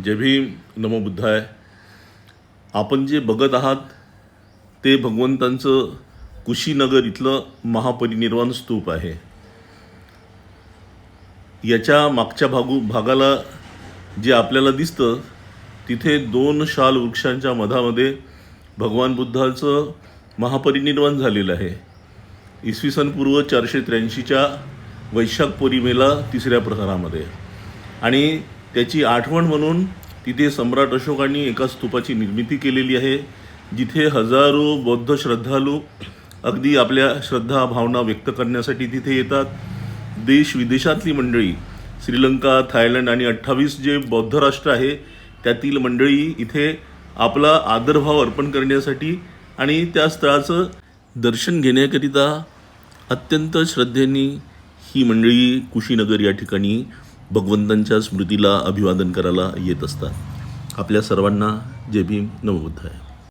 जय भीम, नमो बुद्धाय. आपण जे बघत आहात ते भगवंतांचं कुशीनगर इथलं महापरिनिर्वाण स्तूप आहे. याच्या मागच्या भागाला जे आपल्याला दिसतं तिथे 2 शाल वृक्षांच्या मधामध्ये भगवान बुद्धाचं महापरिनिर्वाण झालेलं आहे. इसवी सन पूर्व 483च्या वैशाख पौर्णिमेला 3ऱ्या प्रहरामध्ये. आणि त्याची आठवण म्हणून तिथे सम्राट अशोकांनी एका स्तूपाची निर्मिती केलेली आहे, जिथे हजारो बौद्ध श्रद्धाळू अगदी आपल्या श्रद्धा भावना व्यक्त करण्यासाठी तिथे येतात. देश विदेशातली मंडळी, श्रीलंका, थायलंड आणि 28 जे बौद्ध राष्ट्र आहे त्यातील मंडळी इथे आपला आदरभाव अर्पण करण्यासाठी आणि त्या स्थळाचं दर्शन घेण्याकरिता अत्यंत श्रद्धेने ही मंडळी कुशीनगर या ठिकाणी भगवंतांच्या स्मृतीला अभिवादन करायला येत असतात. आपल्या सर्वांना जय भीम, नमो बुद्धाय.